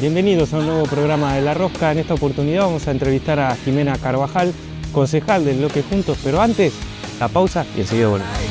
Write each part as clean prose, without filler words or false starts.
Bienvenidos a un nuevo programa de La Rosca. En esta oportunidad vamos a entrevistar a Jimena Carvajal, concejal del bloque Juntos, pero antes, la pausa y enseguida volvemos.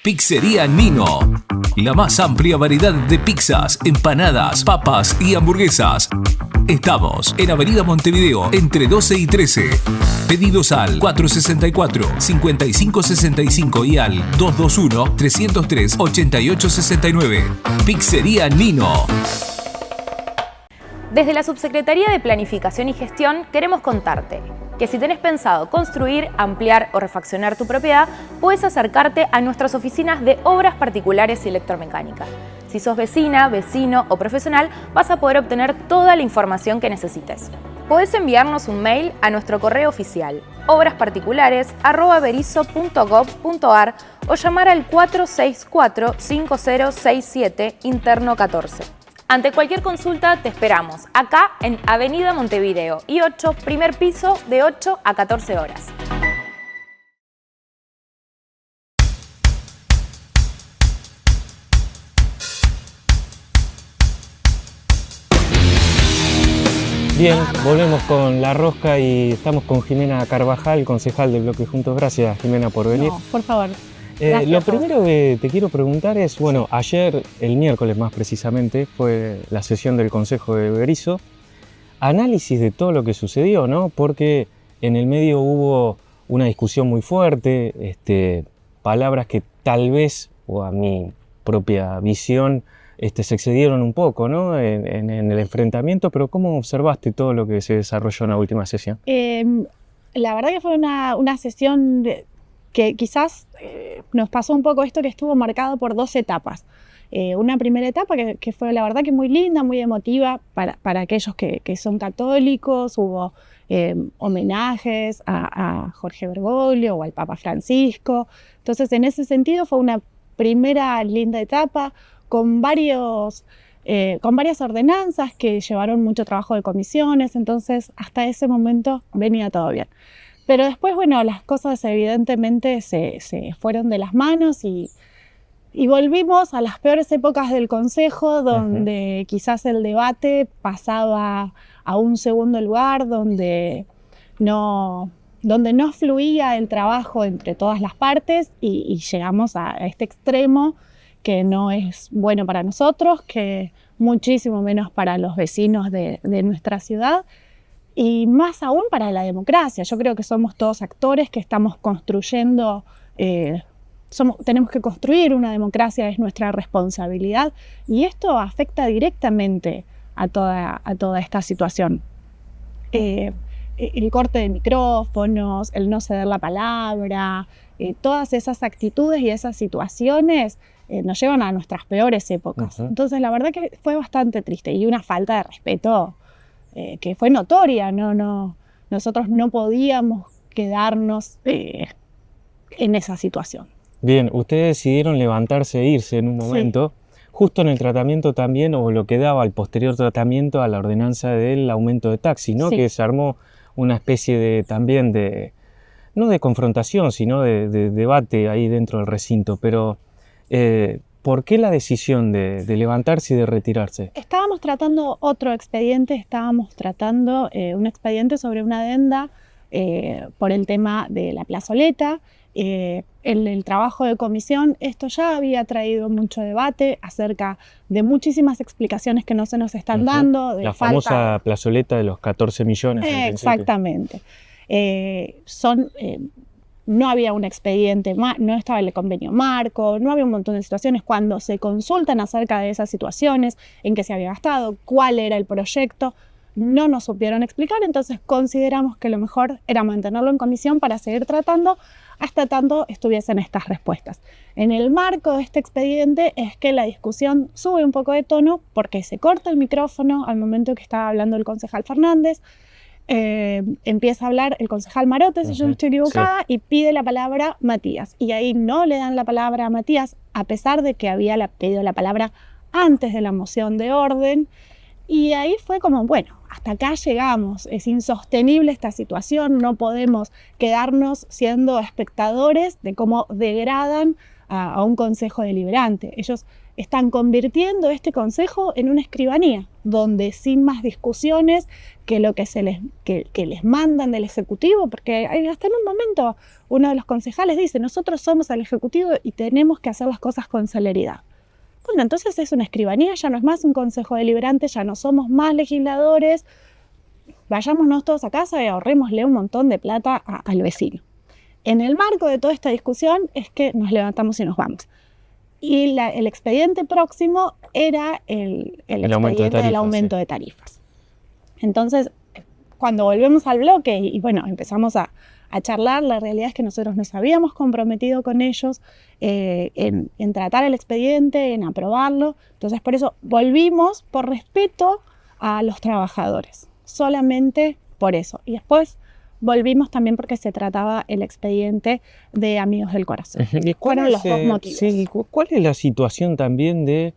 Pizzería Nino. La más amplia variedad de pizzas, empanadas, papas y hamburguesas. Estamos en Avenida Montevideo, entre 12 y 13. Pedidos al 464-5565 y al 221-303-8869. Pizzería Nino. Desde la Subsecretaría de Planificación y Gestión queremos contarte que si tenés pensado construir, ampliar o refaccionar tu propiedad, puedes acercarte a nuestras oficinas de obras particulares y electromecánica. Si sos vecina, vecino o profesional, vas a poder obtener toda la información que necesites. Podés enviarnos un mail a nuestro correo oficial obrasparticulares@berizo.gov.ar o llamar al 464-5067 interno 14. Ante cualquier consulta te esperamos acá en Avenida Montevideo I8, primer piso, de 8 a 14 horas. Bien, volvemos con La Rosca y estamos con Jimena Carvajal, concejal del bloque Juntos. Gracias, Jimena, por venir. No, por favor. Lo primero que te quiero preguntar es, bueno, ayer, el miércoles más precisamente, fue la sesión del Consejo de Berizo. Análisis de todo lo que sucedió, ¿no? Porque en el medio hubo una discusión muy fuerte, palabras que tal vez, o a mi propia visión, se excedieron un poco, ¿no? en el enfrentamiento, pero ¿cómo observaste todo lo que se desarrolló en la última sesión? La verdad que fue una sesión que quizás nos pasó un poco esto que estuvo marcado por dos etapas. Una primera etapa que fue la verdad que muy linda, muy emotiva para aquellos que son católicos. Hubo homenajes a Jorge Bergoglio o al Papa Francisco. Entonces, en ese sentido fue una primera linda etapa con varias ordenanzas que llevaron mucho trabajo de comisiones. Entonces, hasta ese momento venía todo bien. Pero después, bueno, las cosas evidentemente se fueron de las manos y volvimos a las peores épocas del Consejo, donde quizás el debate pasaba a un segundo lugar, donde no fluía el trabajo entre todas las partes y llegamos a este extremo que no es bueno para nosotros, que muchísimo menos para los vecinos de nuestra ciudad. Y más aún para la democracia. Yo creo que somos todos actores que estamos construyendo, tenemos que construir una democracia, es nuestra responsabilidad, y esto afecta directamente a toda esta situación. El corte de micrófonos, el no ceder la palabra, todas esas actitudes y esas situaciones nos llevan a nuestras peores épocas. Entonces la verdad que fue bastante triste y una falta de respeto que fue notoria. Nosotros no podíamos quedarnos en esa situación. Bien, ustedes decidieron levantarse e irse en un momento, justo en el tratamiento también, o lo que daba el posterior tratamiento a la ordenanza del aumento de taxis, ¿no? Sí. Que se armó una especie también de, no de confrontación, sino de debate ahí dentro del recinto. Pero, ¿por qué la decisión de levantarse y de retirarse? Estábamos tratando otro expediente, un expediente sobre una adenda por el tema de la plazoleta. El trabajo de comisión, esto ya había traído mucho debate acerca de muchísimas explicaciones que no se nos están dando. La famosa plazoleta de los 14 millones. Exactamente. No había un expediente, no estaba el convenio marco, no había un montón de situaciones. Cuando se consultan acerca de esas situaciones, en qué se había gastado, cuál era el proyecto, no nos supieron explicar. Entonces consideramos que lo mejor era mantenerlo en comisión para seguir tratando hasta tanto estuviesen estas respuestas. En el marco de este expediente es que la discusión sube un poco de tono porque se corta el micrófono al momento que estaba hablando el concejal Fernández. Empieza a hablar el concejal Marote, si yo no estoy equivocada, y pide la palabra Matías. Y ahí no le dan la palabra a Matías, a pesar de que había pedido la palabra antes de la moción de orden. Y ahí fue como, bueno, hasta acá llegamos, es insostenible esta situación, no podemos quedarnos siendo espectadores de cómo degradan a un consejo deliberante. Ellos están convirtiendo este consejo en una escribanía, donde sin más discusiones que lo que les mandan del Ejecutivo, porque hasta en un momento uno de los concejales dice, nosotros somos el Ejecutivo y tenemos que hacer las cosas con celeridad. Bueno, entonces es una escribanía, ya no es más un consejo deliberante, ya no somos más legisladores, vayámonos todos a casa y ahorrémosle un montón de plata al vecino. En el marco de toda esta discusión es que nos levantamos y nos vamos. Y el expediente próximo era el expediente del aumento de tarifas. Entonces, cuando volvemos al bloque y bueno, empezamos a charlar, la realidad es que nosotros nos habíamos comprometido con ellos en tratar el expediente, en aprobarlo. Entonces, por eso volvimos por respeto a los trabajadores, solamente por eso. Y después volvimos también porque se trataba el expediente de Amigos del Corazón. ¿Y Fueron los dos motivos. Sí, ¿cuál es la situación también de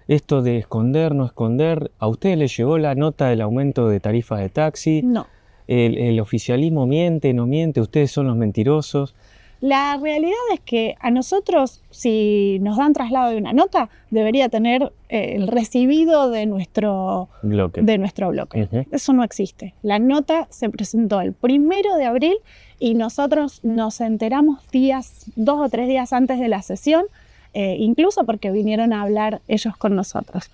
esto de esconder, no esconder? ¿A ustedes les llegó la nota del aumento de tarifas de taxi? No. ¿El oficialismo miente, no miente? ¿Ustedes son los mentirosos? La realidad es que a nosotros, si nos dan traslado de una nota, debería tener el recibido de nuestro bloque. Uh-huh. Eso no existe. La nota se presentó el 1 de abril y nosotros nos enteramos 2 o 3 días antes de la sesión, incluso porque vinieron a hablar ellos con nosotros.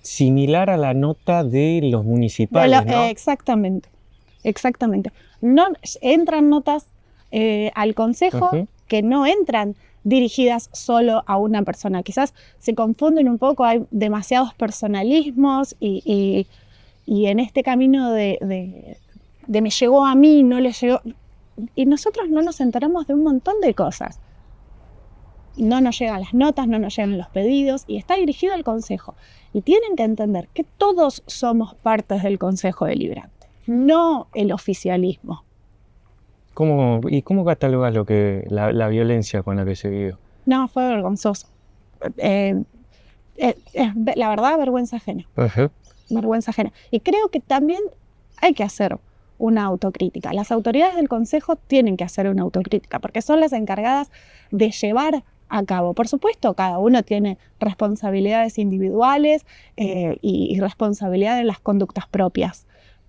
Similar a la nota de los municipales, ¿no? Exactamente. No entran notas al Consejo uh-huh. que no entran dirigidas solo a una persona. Quizás se confunden un poco, hay demasiados personalismos y en este camino de me llegó a mí, no le llegó... Y nosotros no nos enteramos de un montón de cosas. No nos llegan las notas, no nos llegan los pedidos y está dirigido al Consejo. Y tienen que entender que todos somos partes del Consejo Deliberante, no el oficialismo. ¿Cómo catalogas la violencia con la que se vivió? No, fue vergonzoso. La verdad, vergüenza ajena. Uh-huh. Vergüenza ajena. Y creo que también hay que hacer una autocrítica. Las autoridades del Consejo tienen que hacer una autocrítica porque son las encargadas de llevar a cabo. Por supuesto, cada uno tiene responsabilidades individuales y responsabilidad en las conductas propias.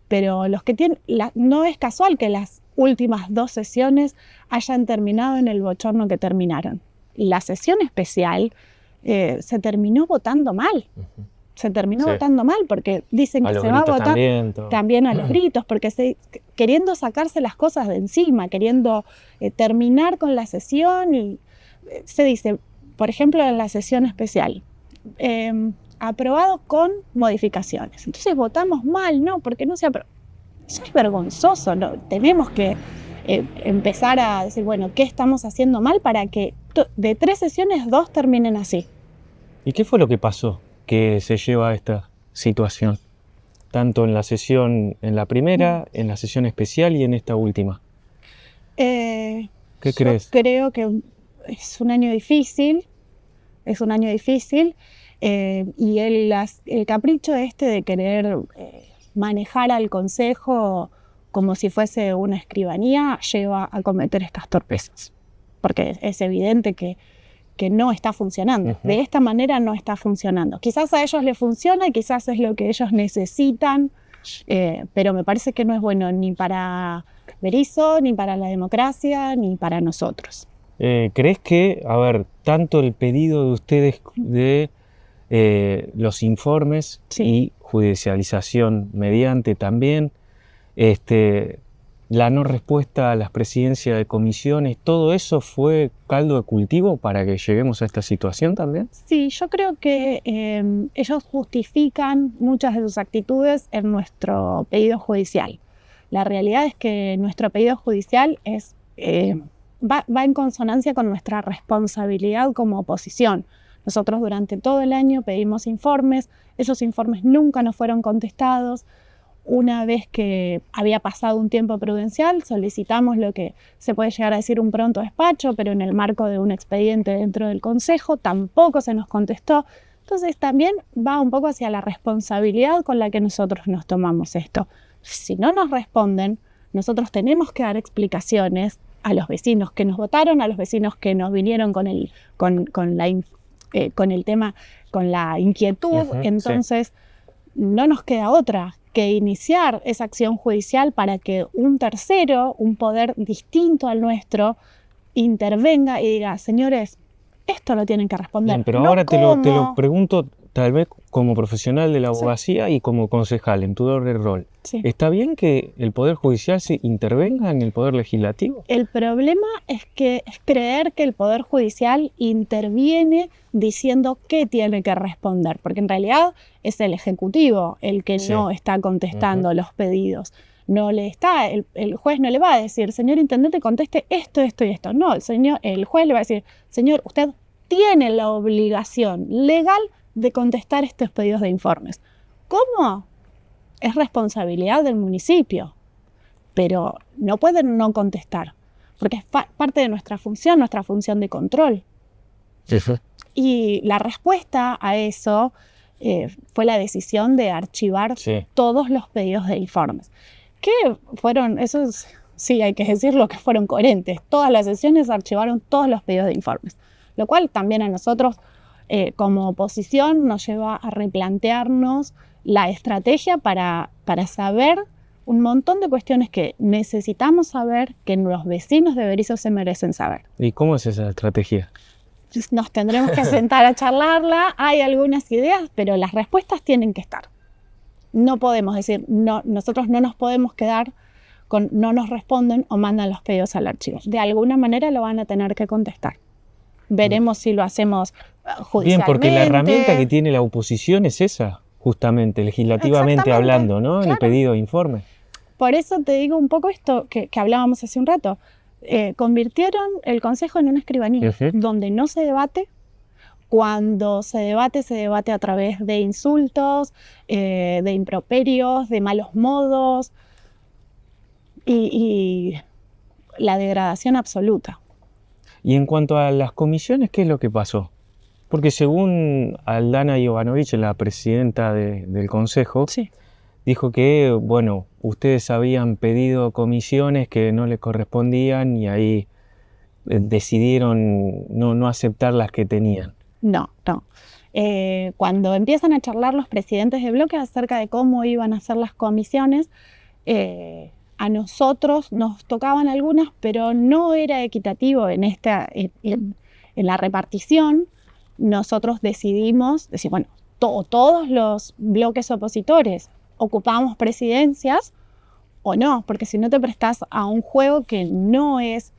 Pero los que tienen, no es casual que las últimas 2 sesiones hayan terminado en el bochorno que terminaron. La sesión especial se terminó votando mal. Uh-huh. Se terminó votando mal porque dicen que se va a votar también a los gritos, porque queriendo sacarse las cosas de encima, queriendo terminar con la sesión. Y se dice, por ejemplo, en la sesión especial, aprobado con modificaciones. Entonces votamos mal, ¿no? Porque no se aprobó. Eso es vergonzoso, ¿no? Tenemos que empezar a decir, bueno, ¿qué estamos haciendo mal para que de 3 sesiones 2 terminen así? ¿Y qué fue lo que pasó que se lleva a esta situación? Tanto en la sesión, en la primera, en la sesión especial y en esta última. ¿Qué crees? Creo que es un año difícil. Y el capricho de querer manejar al Consejo como si fuese una escribanía lleva a cometer estas torpezas, porque es evidente que no está funcionando. Uh-huh. De esta manera no está funcionando. Quizás a ellos les funciona y quizás es lo que ellos necesitan, pero me parece que no es bueno ni para Berisso, ni para la democracia, ni para nosotros. ¿Crees que, tanto el pedido de ustedes de los informes sí. y judicialización mediante también, la no respuesta a las presidencias de comisiones, todo eso fue caldo de cultivo para que lleguemos a esta situación también? Sí, yo creo que ellos justifican muchas de sus actitudes en nuestro pedido judicial. La realidad es que nuestro pedido judicial va en consonancia con nuestra responsabilidad como oposición. Nosotros durante todo el año pedimos informes, esos informes nunca nos fueron contestados. Una vez que había pasado un tiempo prudencial, solicitamos lo que se puede llegar a decir un pronto despacho, pero en el marco de un expediente dentro del Consejo tampoco se nos contestó. Entonces también va un poco hacia la responsabilidad con la que nosotros nos tomamos esto. Si no nos responden, nosotros tenemos que dar explicaciones a los vecinos que nos votaron, a los vecinos que nos vinieron con el tema, con la inquietud. Uh-huh, entonces no nos queda otra que iniciar esa acción judicial para que un tercero, un poder distinto al nuestro, intervenga y diga, señores, esto lo tienen que responder. Bien, pero no ahora te lo pregunto tal vez como profesional de la abogacía y como concejal en tu doble rol, Sí. ¿está bien que el Poder Judicial se intervenga en el Poder Legislativo? El problema es creer que el Poder Judicial interviene diciendo qué tiene que responder, porque en realidad es el Ejecutivo el que Sí. no está contestando los pedidos. No le está, el juez no le va a decir, señor intendente, conteste esto, esto y esto. No, el juez le va a decir, señor, usted tiene la obligación legal de contestar estos pedidos de informes. ¿Cómo? Es responsabilidad del municipio, pero no pueden no contestar, porque es parte de nuestra función de control. Y la respuesta a eso fue la decisión de archivar Sí. todos los pedidos de informes, que fueron, esos sí hay que decirlo, que fueron coherentes. Todas las sesiones archivaron todos los pedidos de informes, lo cual también a nosotros como oposición nos lleva a replantearnos la estrategia para saber un montón de cuestiones que necesitamos saber, que los vecinos de Berisso se merecen saber. ¿Y cómo es esa estrategia? Nos tendremos que sentar a charlarla, hay algunas ideas, pero las respuestas tienen que estar. No podemos decir, no, nosotros no nos podemos quedar con no nos responden o mandan los pedidos al archivo. De alguna manera lo van a tener que contestar. Veremos si lo hacemos judicialmente. Bien, porque la herramienta que tiene la oposición es esa, justamente, legislativamente Exactamente, hablando, ¿no? En el claro. pedido de informe. Por eso te digo un poco esto que hablábamos hace un rato. Convirtieron el Consejo en una escribanía, Ujú. donde no se debate. Cuando se debate a través de insultos, de improperios, de malos modos y la degradación absoluta. Y en cuanto a las comisiones, ¿qué es lo que pasó? Porque según Aldana Jovanovic, la presidenta del Consejo, Sí. dijo que, bueno, ustedes habían pedido comisiones que no les correspondían y ahí decidieron no aceptar las que tenían. No. Cuando empiezan a charlar los presidentes de bloque acerca de cómo iban a ser las comisiones, a nosotros nos tocaban algunas, pero no era equitativo en la repartición. Nosotros decidimos decir, bueno, todos los bloques opositores ocupamos presidencias o no, porque si no te prestás a un juego que no es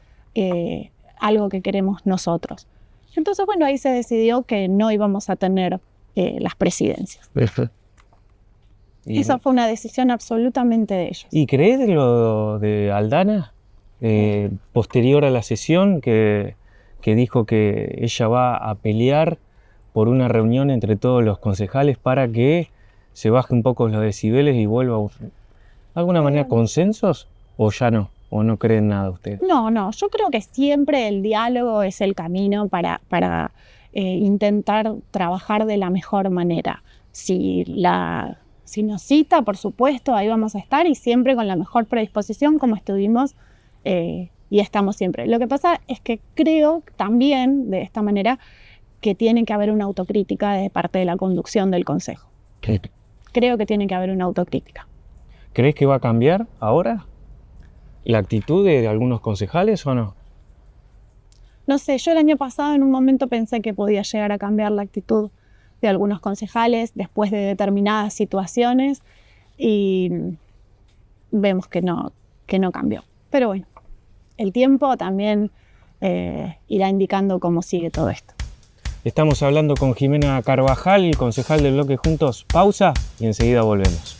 algo que queremos nosotros. Entonces, bueno, ahí se decidió que no íbamos a tener las presidencias. Y, Esa fue una decisión absolutamente de ellos. ¿Y crees de lo de Aldana, posterior a la sesión, que dijo que ella va a pelear por una reunión entre todos los concejales para que se baje un poco los decibeles y vuelva de alguna manera consensos? ¿O ya no? ¿O no creen nada ustedes? No, yo creo que siempre el diálogo es el camino para intentar trabajar de la mejor manera. Si nos cita, por supuesto, ahí vamos a estar y siempre con la mejor predisposición como estuvimos y estamos siempre. Lo que pasa es que creo también, de esta manera, que tiene que haber una autocrítica de parte de la conducción del Consejo. Creo que tiene que haber una autocrítica. ¿Crees que va a cambiar ahora la actitud de algunos concejales o no? No sé, yo el año pasado en un momento pensé que podía llegar a cambiar la actitud de algunos concejales después de determinadas situaciones y vemos que no cambió. Pero bueno, el tiempo también irá indicando cómo sigue todo esto. Estamos hablando con Jimena Carvajal, concejal del bloque Juntos. Pausa y enseguida volvemos.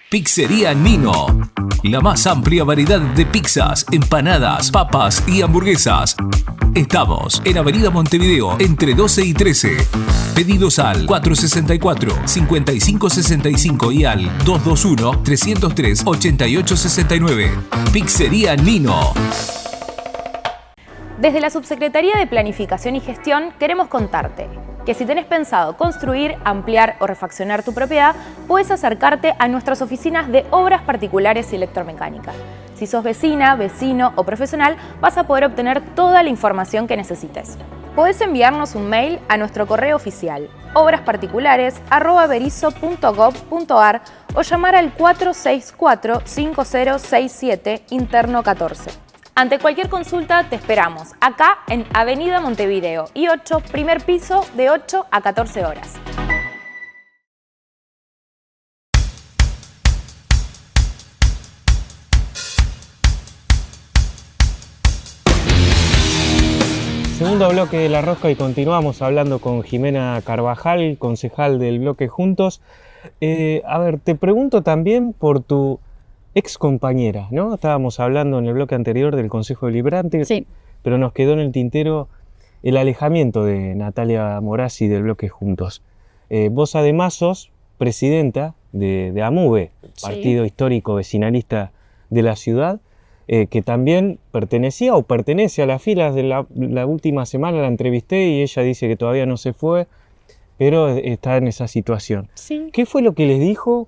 Pizzería Nino. La más amplia variedad de pizzas, empanadas, papas y hamburguesas. Estamos en Avenida Montevideo, entre 12 y 13. Pedidos al 464-5565 y al 221-303-8869. Pizzería Nino. Desde la Subsecretaría de Planificación y Gestión queremos contarte que si tenés pensado construir, ampliar o refaccionar tu propiedad, puedes acercarte a nuestras oficinas de obras particulares y electromecánica. Si sos vecina, vecino o profesional, vas a poder obtener toda la información que necesites. Podés enviarnos un mail a nuestro correo oficial obrasparticulares@berizo.gov.ar o llamar al 464-5067 interno 14. Ante cualquier consulta te esperamos acá en Avenida Montevideo y 8, primer piso, de 8 a 14 horas. Segundo bloque de La Rosca y continuamos hablando con Jimena Carvajal, concejal del bloque Juntos. A ver, te pregunto también por tu ex compañera, ¿no? Estábamos hablando en el bloque anterior del Consejo Deliberante, Sí. pero nos quedó en el tintero el alejamiento de Natalia Morazzi del bloque Juntos. Vos además sos presidenta de AMUVE, Sí. partido histórico vecinalista de la ciudad, que también pertenecía o pertenece a las filas de la última semana, la entrevisté y ella dice que todavía no se fue, pero está en esa situación. Sí. ¿Qué fue lo que les dijo?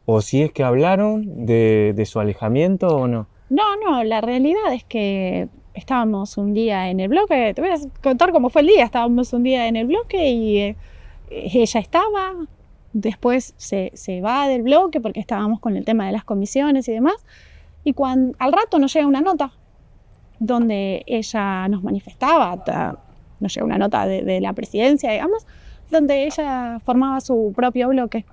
¿O si es que hablaron de su alejamiento o no? No, la realidad es que estábamos un día en el bloque, te voy a contar cómo fue el día, estábamos un día en el bloque y ella estaba, después se va del bloque porque estábamos con el tema de las comisiones y demás, y al rato nos llega una nota donde ella nos manifestaba, nos llega una nota de la presidencia, digamos, donde ella formaba su propio bloque.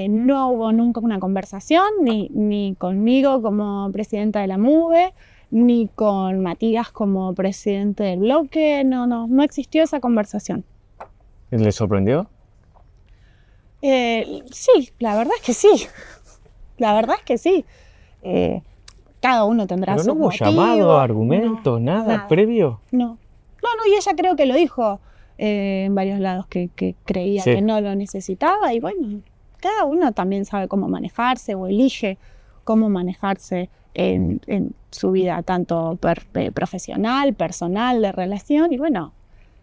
No hubo nunca una conversación, ni conmigo como presidenta de la MUVE, ni con Matías como presidente del bloque, no existió esa conversación. ¿Le sorprendió? Sí, la verdad es que sí. La verdad es que sí. Cada uno tendrá ¿Pero sus no hubo motivos. llamado, argumentos, No, nada previo? No, y ella creo que lo dijo en varios lados, que creía Sí. que no lo necesitaba, y bueno, cada uno también sabe cómo manejarse o elige cómo manejarse en su vida, tanto profesional, personal, de relación, y bueno,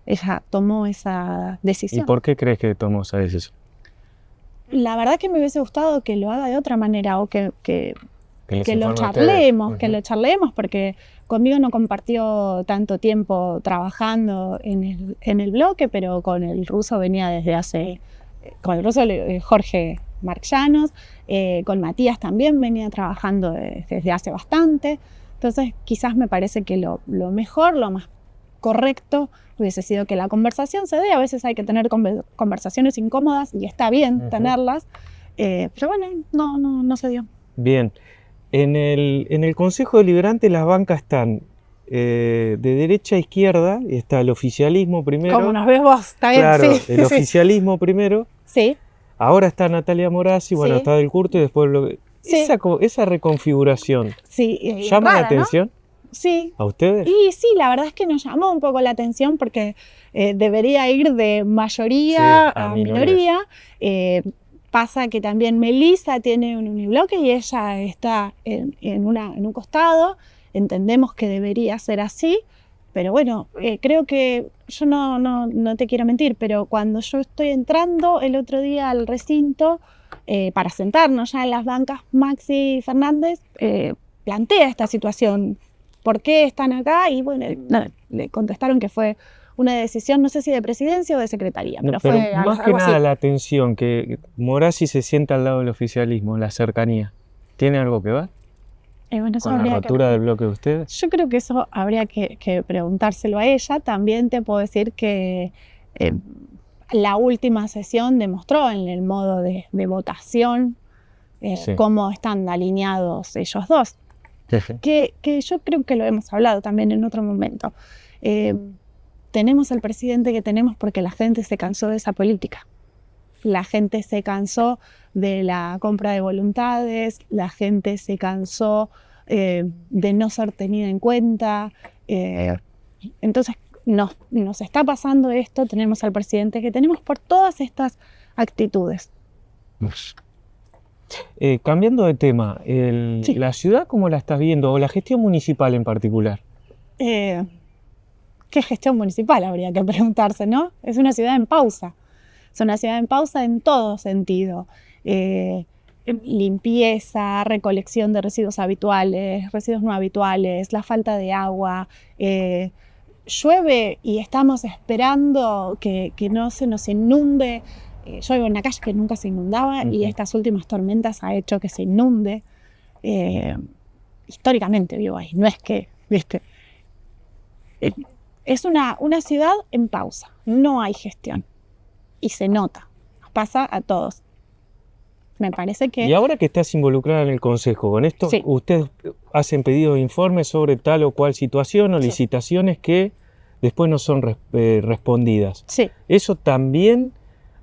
ella tomó esa ¿Y decisión. por qué crees que tomó esa decisión? La verdad que me hubiese gustado que lo haga de otra manera o que les lo informe a charlemos, ustedes. que lo charlemos, porque conmigo no compartió tanto tiempo trabajando en el bloque, pero con el ruso venía desde hace, con el ruso Jorge Marcanos, con Matías también venía trabajando desde hace bastante. Entonces quizás me parece que lo mejor, lo más correcto hubiese sido que la conversación se dé. A veces hay que tener conversaciones incómodas y está bien tenerlas, pero bueno, no se dio. Bien. En el Consejo Deliberante las bancas están de derecha a izquierda, y está el oficialismo primero. Como nos ves vos, está bien, Claro, sí. el oficialismo primero. Sí. Ahora está Natalia Morazzi, bueno, Sí. está Del Curto y después Sí. esa reconfiguración, Sí, ¿llama la rara, ¿no? atención Sí. a ustedes? Y sí, la verdad es que nos llamó un poco la atención porque debería ir de mayoría Sí, a a minoría. minoría. Pasa que también Melissa tiene un unibloque y ella está en un costado. Entendemos que debería ser así, pero bueno, creo que yo no te quiero mentir, pero cuando yo estoy entrando el otro día al recinto para sentarnos ya en las bancas, Maxi Fernández plantea esta situación. ¿Por qué están acá? Y bueno, nada, le contestaron que fue una decisión, no sé si de presidencia o de secretaría, No, pero pero fue más que algo nada así. la atención, que Morazzi se sienta al lado del oficialismo, la cercanía. ¿Tiene algo que ver Bueno, eso con la habría que rotura ver. del bloque de ustedes? Yo creo que eso habría que preguntárselo a ella. También te puedo decir que la última sesión demostró en el modo de votación Sí. cómo están alineados ellos dos. Que yo creo que lo hemos hablado también en otro momento. Tenemos el presidente que tenemos porque la gente se cansó de esa política. La gente se cansó de la compra de voluntades, la gente se cansó de no ser tenida en cuenta. Entonces nos está pasando esto, tenemos al presidente que tenemos por todas estas actitudes. Cambiando de tema, Sí. ¿la ciudad cómo la estás viendo? O la gestión municipal en particular. ¿Qué gestión municipal habría que preguntarse, no? Es una ciudad en pausa. Es una ciudad en pausa en todo sentido. Limpieza, recolección de residuos habituales, residuos no habituales, la falta de agua. Llueve y estamos esperando que no se nos inunde. Yo vivo en una calle que nunca se inundaba y estas últimas tormentas ha hecho que se inunde. Históricamente vivo ahí, no es que, ¿viste? Es una ciudad en pausa, no hay gestión y se nota, nos pasa a todos. Me parece que... Y ahora que estás involucrada en el consejo, con esto, Sí. ustedes hacen pedido de informes sobre tal o cual situación o Sí. licitaciones que después no son respondidas. Sí. ¿Eso también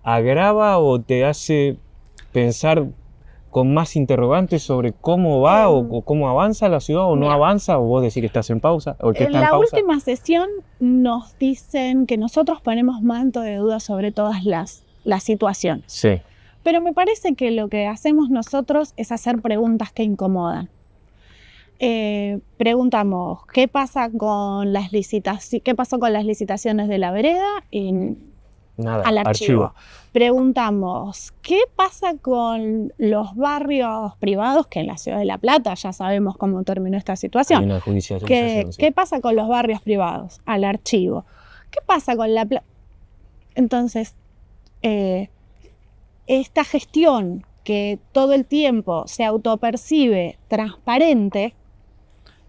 agrava o te hace pensar con más interrogantes sobre cómo va o cómo avanza la ciudad o no Mira. avanza, o vos decís que estás en pausa o que En está en la pausa? última sesión nos dicen que nosotros ponemos manto de duda sobre todas las situaciones. Sí. Pero me parece que lo que hacemos nosotros es hacer preguntas que incomodan. Preguntamos, ¿qué pasa con las qué pasó con las licitaciones de la vereda? Nada, Al archivo. Preguntamos, ¿qué pasa con los barrios privados? Que en la ciudad de La Plata ya sabemos cómo terminó esta Hay situación. una judicialización, sí. ¿Qué pasa con los barrios privados? Al archivo. ¿Qué pasa con la plata? Entonces, esta gestión que todo el tiempo se autopercibe transparente,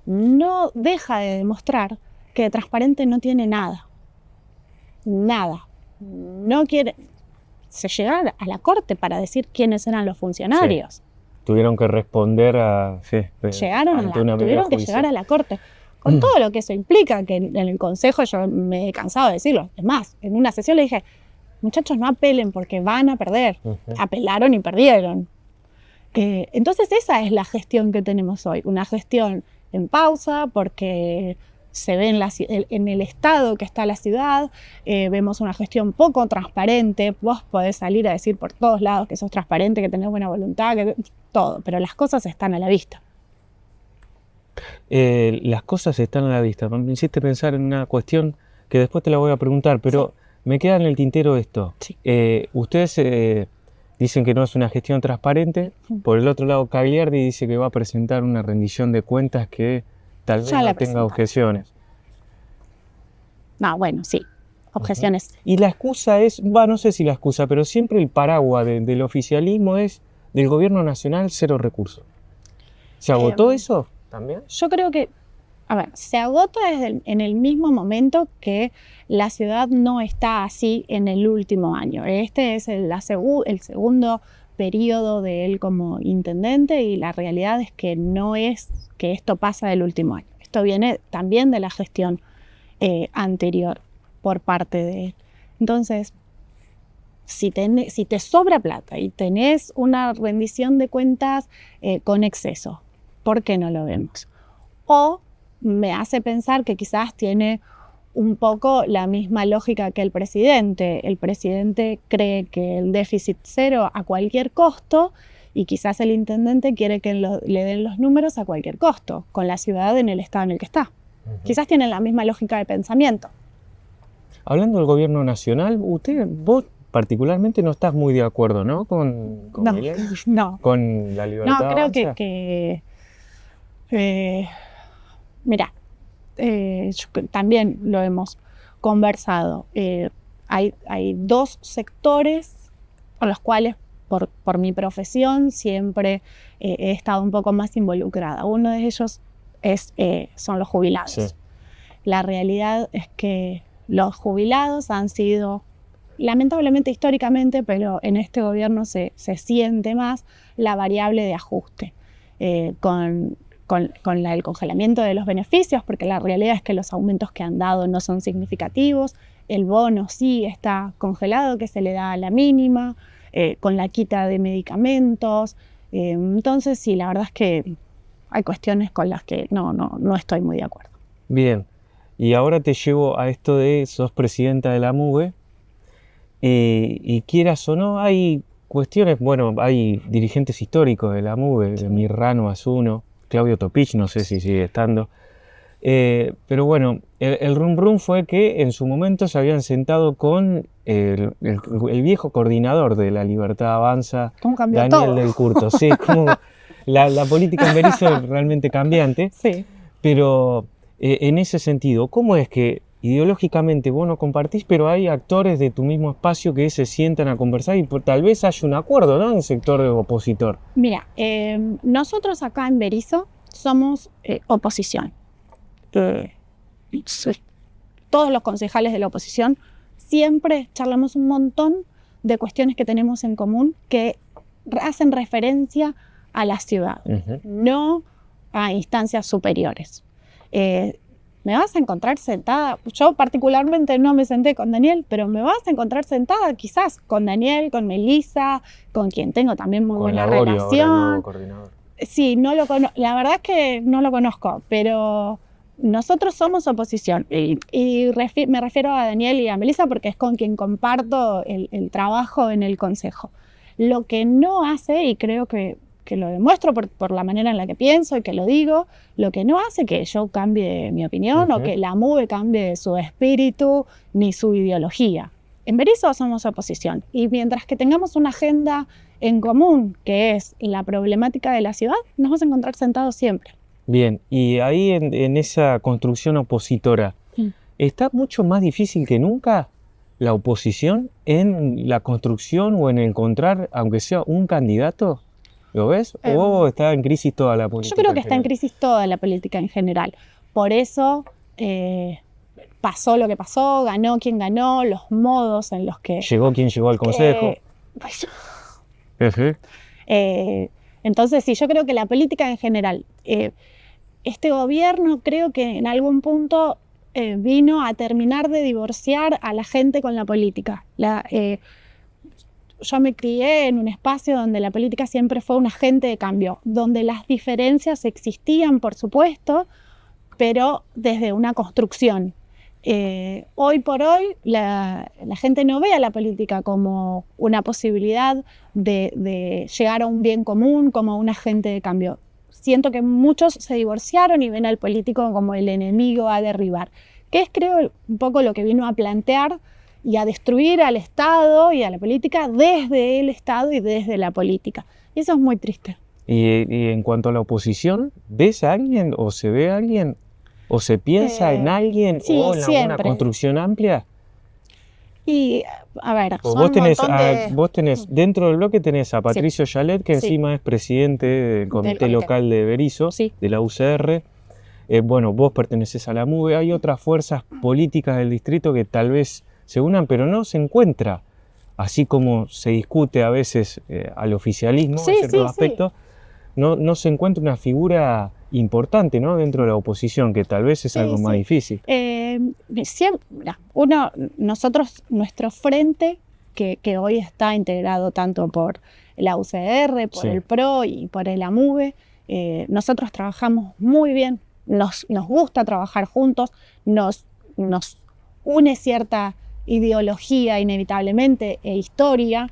no deja de demostrar que de transparente no tiene nada. Nada. No quiere... Se llegaron a la corte para decir quiénes eran los funcionarios. Tuvieron que responder a... Sí, Llegaron ante una medida tuvieron que judicial. llegar a la corte. Con todo lo que eso implica, que en el consejo yo me he cansado de decirlo. Es más, en una sesión le dije, muchachos, no apelen porque van a perder. Ujú. Apelaron y perdieron. Entonces esa es la gestión que tenemos hoy. Una gestión en pausa porque se ve en el estado que está la ciudad, vemos una gestión poco transparente. Vos podés salir a decir por todos lados que sos transparente, que tenés buena voluntad, todo, pero las cosas están a la vista. Las cosas están a la vista. Me hiciste pensar en una cuestión que después te la voy a preguntar, pero me queda en el tintero esto. Sí. Ustedes dicen que no es una gestión transparente. Por el otro lado, Cagliardi dice que va a presentar una rendición de cuentas que tal vez Ya la no tenga presentaron. objeciones. No, bueno, sí, objeciones. Y la excusa es, no sé si la excusa, pero siempre el paraguas del oficialismo es del gobierno nacional cero recursos. ¿Se agotó eso también? Yo creo que, a ver, se agota en el mismo momento que la ciudad no está así en el último año. Este es el segundo periodo de él como intendente y la realidad es que no es que esto pasa del último año. Esto viene también de la gestión anterior por parte de él. Entonces, si te sobra plata y tenés una rendición de cuentas con exceso, ¿por qué no lo vemos? O me hace pensar que quizás tiene un poco la misma lógica que el presidente. El presidente cree que el déficit cero a cualquier costo y quizás el intendente quiere que le den los números a cualquier costo, con la ciudad en el estado en el que está. Quizás tienen la misma lógica de pensamiento. Hablando del gobierno nacional, vos particularmente no estás muy de acuerdo, ¿no? Con No, Milei, no. con la libertad. No, creo Avanza. Mira, también lo hemos conversado. Hay dos sectores con los cuales, por mi profesión, siempre he estado un poco más involucrada. Uno de ellos son los jubilados. Sí. La realidad es que los jubilados han sido, lamentablemente históricamente, pero en este gobierno se siente más la variable de ajuste con el congelamiento de los beneficios, porque la realidad es que los aumentos que han dado no son significativos. El bono sí está congelado, que se le da a la mínima. con la quita de medicamentos. Entonces, sí, la verdad es que hay cuestiones con las que no estoy muy de acuerdo. Bien, y ahora te llevo a esto de sos presidenta de la MUBE, y quieras o no, hay cuestiones, bueno, hay dirigentes históricos de la MUBE, Mirrano Asuno, Claudio Topich, no sé si sigue estando, pero bueno, el rum rum fue que en su momento se habían sentado con el viejo coordinador de La Libertad Avanza, ¿Cómo cambió Daniel todo? del Curto, sí, como la política en Berisso es realmente cambiante, Sí. pero en ese sentido, ¿cómo es que ideológicamente vos no compartís, pero hay actores de tu mismo espacio que se sientan a conversar y tal vez haya un acuerdo, ¿no?, en el sector opositor? Mira, nosotros acá en Berisso somos oposición. Todos los concejales de la oposición siempre charlamos un montón de cuestiones que tenemos en común que hacen referencia a la ciudad, no a instancias superiores. Me vas a encontrar sentada, yo particularmente no me senté con Daniel, pero me vas a encontrar sentada quizás con Daniel, con Melissa, con quien tengo también muy buena relación. Sí, la verdad es que no lo conozco, pero nosotros somos oposición. Me refiero a Daniel y a Melissa porque es con quien comparto el trabajo en el Consejo. Lo que no hace, y creo que lo demuestro por la manera en la que pienso y que lo digo, lo que no hace que yo cambie mi opinión o que la MUBE cambie su espíritu ni su ideología. En Berisso somos oposición y mientras que tengamos una agenda en común, que es la problemática de la ciudad, nos vamos a encontrar sentados siempre. Bien, y ahí en esa construcción opositora, ¿está mucho más difícil que nunca la oposición en la construcción o en encontrar, aunque sea un candidato? ¿Lo ves? ¿O está en crisis toda la política? Yo creo que está en crisis toda la política en general. Por eso pasó lo que pasó, ganó quien ganó, los modos en los que... Llegó quien llegó al Consejo. Entonces, sí, yo creo que la política en general, este gobierno creo que en algún punto vino a terminar de divorciar a la gente con la política. Yo me crié en un espacio donde la política siempre fue un agente de cambio, donde las diferencias existían, por supuesto, pero desde una construcción. Hoy por hoy la gente no ve a la política como una posibilidad de llegar a un bien común, como un agente de cambio. Siento que muchos se divorciaron y ven al político como el enemigo a derribar, que es, creo, un poco lo que vino a plantear y a destruir al Estado y a la política desde el Estado y desde la política. Y eso es muy triste. Y en cuanto a la oposición, ¿ves a alguien o se ve a alguien? ¿O se piensa en alguien sí, o en siempre. una construcción amplia? Y, a ver, vos tenés dentro del bloque tenés a Patricio Yalet, que encima es presidente del comité local de Berisso, de la UCR. Bueno, vos pertenecés a la MUBE. Hay otras fuerzas políticas del distrito que tal vez se unan, pero no se encuentra, así como se discute a veces al oficialismo en ciertos aspectos, no se encuentra una figura importante, ¿no?, dentro de la oposición, que tal vez es algo más difícil. Nuestro frente, que hoy está integrado tanto por la UCR, por el PRO y por el AMUBE, nosotros trabajamos muy bien, nos gusta trabajar juntos, nos une cierta ideología inevitablemente e historia,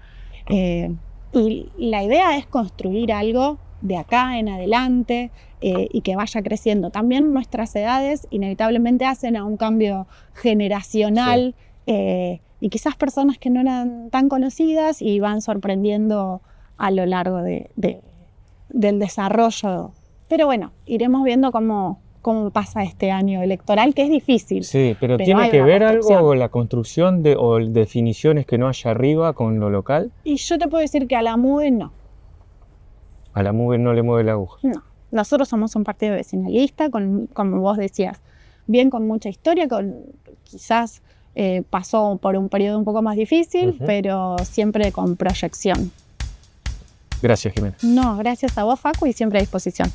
y la idea es construir algo de acá en adelante y que vaya creciendo. También nuestras edades inevitablemente hacen a un cambio generacional y quizás personas que no eran tan conocidas y van sorprendiendo a lo largo del desarrollo. Pero bueno, iremos viendo cómo pasa este año electoral, que es difícil. Sí, pero ¿tiene que ver algo con la construcción o definiciones que no haya arriba con lo local? Y yo te puedo decir que a la MUBE no. A la MUBE no le mueve la aguja. No, nosotros somos un partido vecinalista, como vos decías, bien con mucha historia, quizás pasó por un periodo un poco más difícil, pero siempre con proyección. Gracias, Jimena. No, gracias a vos, Facu, y siempre a disposición.